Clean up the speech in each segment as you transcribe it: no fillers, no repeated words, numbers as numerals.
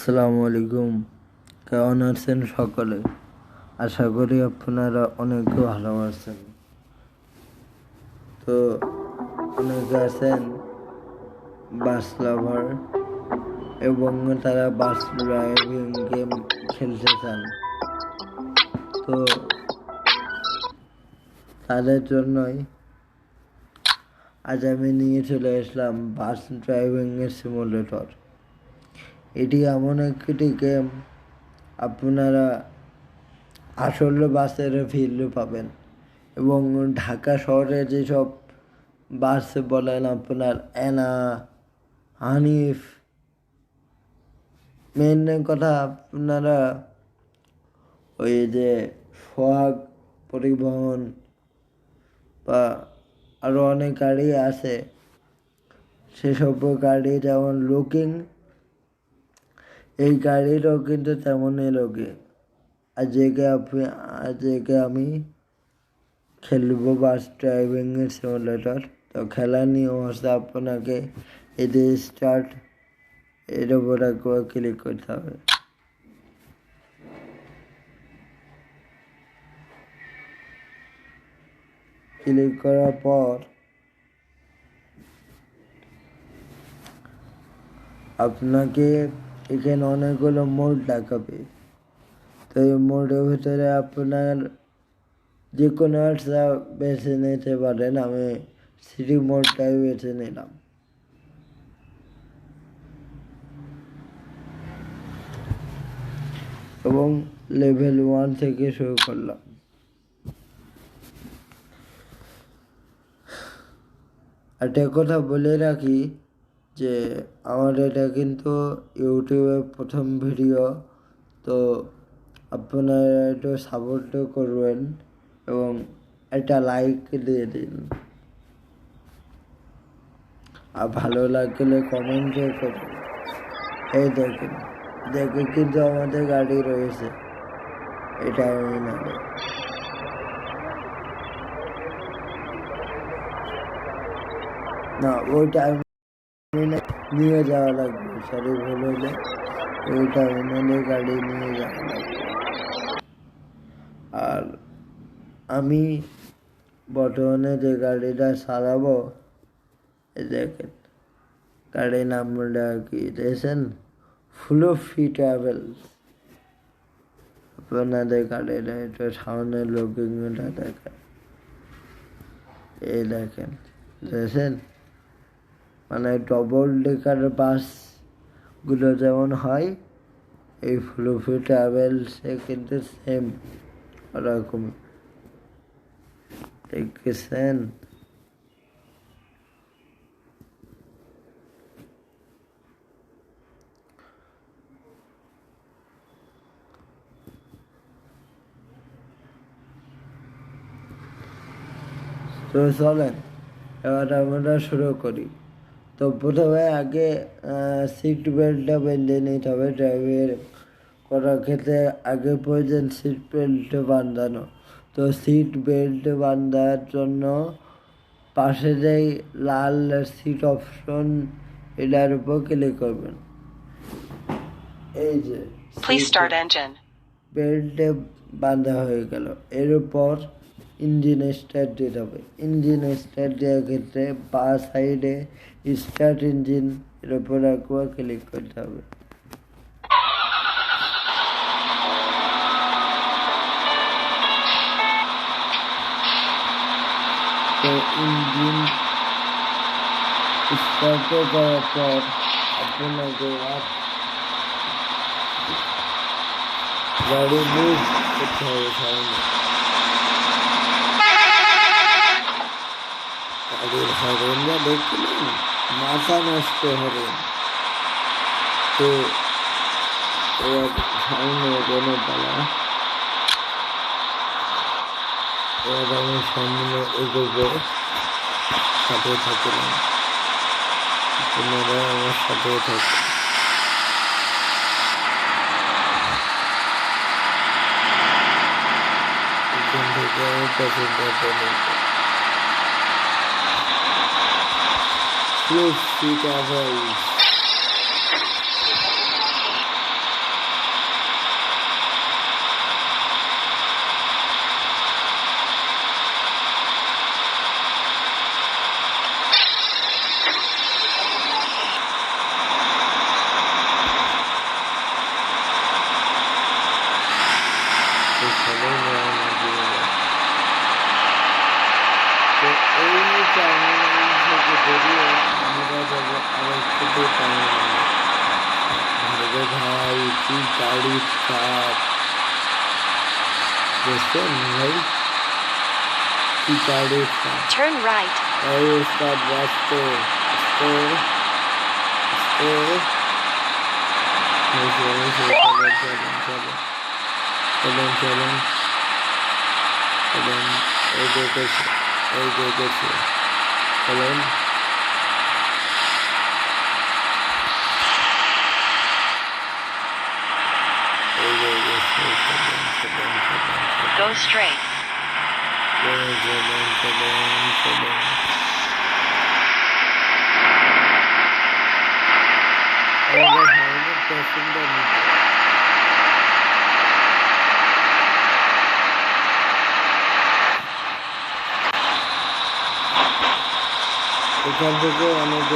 আসসালামু আলাইকুম। কেমন আছেন সকলে? আশা করি আপনারা অনেক ভালো আছেন। তো অনেকে আছেন বাস লাভার এবং তারা বাস ড্রাইভিং গেম খেলতে চান। তো তাদের জন্যই আজ আমি নিয়ে চলে আসলাম বাস ড্রাইভিংয়ের সিমুলেটর। এটি এমন একটি গেম আপনারা আসলে বাসের ফিল পাবেন এবং ঢাকা শহরে যেসব বাস বলেন আপনার অ্যানা, হানিফ, মেন কথা আপনারা ওই যে সোহাগ পরিবহন বা আরও অনেক গাড়ি আছে, সেসব গাড়ি যেমন লুকিং, এই গাড়িরও কিন্তু তেমনই লুকিং। আজকে আমি খেলবো বাস ড্রাইভিংয়ের সিমুলেটর। তো খেলার নিয়ম হচ্ছে আপনাকে এই যে স্টার্ট, এর উপর একবার ক্লিক করতে হবে। ক্লিক করার পর আপনাকে এখানে অনেকগুলো মোড দেখাবে। তো এই মোডের ভিতরে আপনার যে কোনো একটা বেছে নিতে পারেন। আমি সিটি মোডটাই বেছে নিলাম এবং লেভেল 1 থেকে শুরু করলাম। একটা কথা বলে রাখি যে আমার এটা কিন্তু ইউটিউবের প্রথম ভিডিও, তো আপনারা একটু সাপোর্টও করবেন এবং একটা লাইক দিয়ে দিন, আর ভালো লাগলে কমেন্টও করুন। এই দেখে কিন্তু আমাদের গাড়ি রয়েছে, এটা আমি না ওইটা নিয়ে যাওয়া লাগবে, সরি ভুল হলে, ওই টার্মিনালে গাড়ি নিয়ে যাওয়া লাগবে। আর আমি বর্তমানে যে গাড়িটা চালাবো, দেখেন গাড়ির নামটা কি দেখেছেন, ফ্লুফি ট্রাভেলস। আপনাদের গাড়িটা একটু সামনে লুকিংটা দেখেন, এই দেখেন দেখেছেন, মানে ডবল ডেকার বাসগুলো যেমন হয়, এই ফ্লুফি ট্রাভেলসে কিন্তু সেম ওরকমই দেখেছেন। তো চলেন এবার আমরা শুরু করি। তো প্রথমে আগে সিট বেল্টটা বেঁধে নিতে হবে। ড্রাইভের করার ক্ষেত্রে আগে প্রয়োজন সিট বেল্ট বাঁধানো। তো সিট বেল্ট বাঁধার জন্য পাশে যেই লাল সিট অপশন, এটার উপর ক্লিক করবেন। এই যে বেল্ট বাঁধা হয়ে গেল, এর উপর ইঞ্জিন স্টার্ট দিতে হবে। ইঞ্জিন স্টার্ট দেওয়ার ক্ষেত্রে বা সাইডে স্টার্ট ইঞ্জিন, এর উপর একবার ক্লিক করতে হবে। তো ইঞ্জিন স্টার্ট করার পর আপনাকে গাড়ি মুভ করতে হবে সামনে। গাড়ির হরেনরা দেখলেন, মাথা নষ্ট হরেন। তো এবার সামনে কোনো পালা, এবার আমি সামনে এগোবো, সাথে থাকলাম, আপনারা আমার সাথে থাকুন। এখান থেকে আমি পছন্দ করি ফ্লুফি ট্রাভেলস। দিয়ে টানে ভাবে ভাই কি গাড়ি স্টার্ট দেখছেন ভাই কি গাড়ি স্টার্ট Turn right. গাড়ি স্টার্ট রাস্তে চলেন এই দেখেছি চলেন Go straight. এখান থেকে অনেক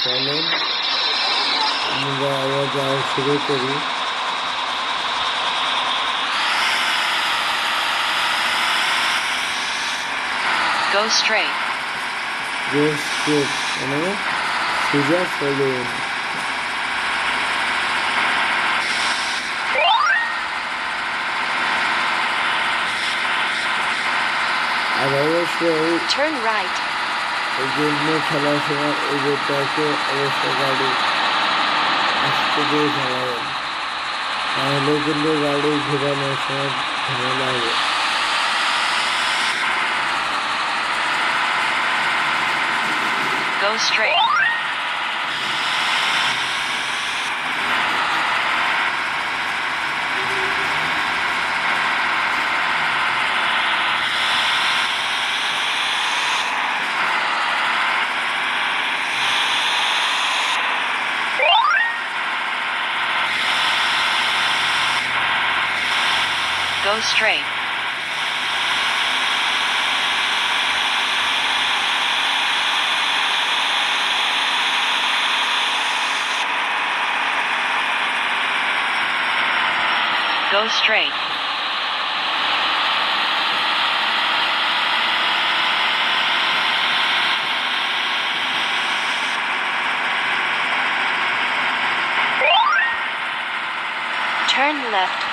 চলেন আমরা আবার যাওয়া শুরু করি Go straight. মানে সোজা চলুন আর অবশ্যই Turn right. এই জন্য খেলার সময় এই যেটাকে অবশ্যই গাড়ি আস্তে দিয়ে চালাবেন তাহলে কিন্তু গাড়ি ঘোরানোর সময় ঝামেলা হবে Go straight. Go straight. Go straight. Turn left.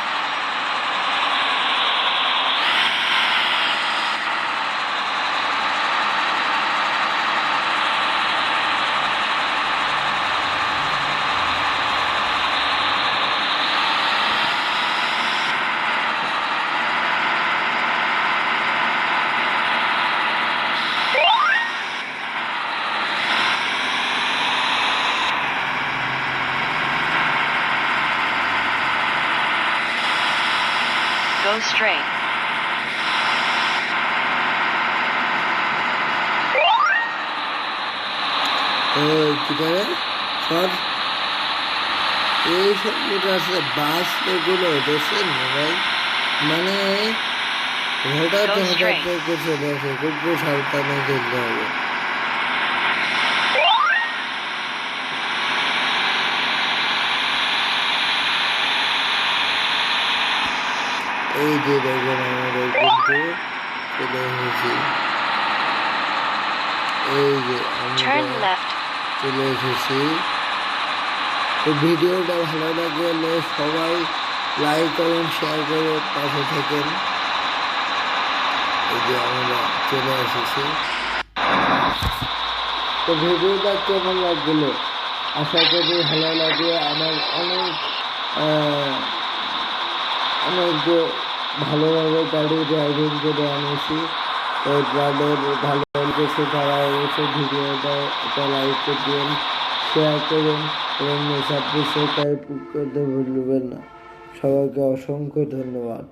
Go straight. এই সব আছে বাস এগুলো দেখছেন ভাই মানে হঠাৎ কিছু দেখে খুব সাবধানে চলতে হবে এই যে দেখবেন আমাদের কিন্তু চলে এসেছি এই যে আমরা চলে এসেছি তো ভিডিওটা ভালো লাগলে সবাই লাইক করুন শেয়ার করে পাশে থাকেন এই যে আমরা চলে এসেছি তো ভিডিওটা কেমন লাগলো আশা করি ভালো লাগে আমার অনেক ভালোভাবে গাড়ি ড্রাইভিং করে আনেছি তো যাদের ভালো লেগেছে তারা অবশ্যই ভিডিওটা একটা লাইক করে দিন শেয়ার করুন এবং সাবস্ক্রাইব করতে ভুলবেন না সবাইকে অসংখ্য ধন্যবাদ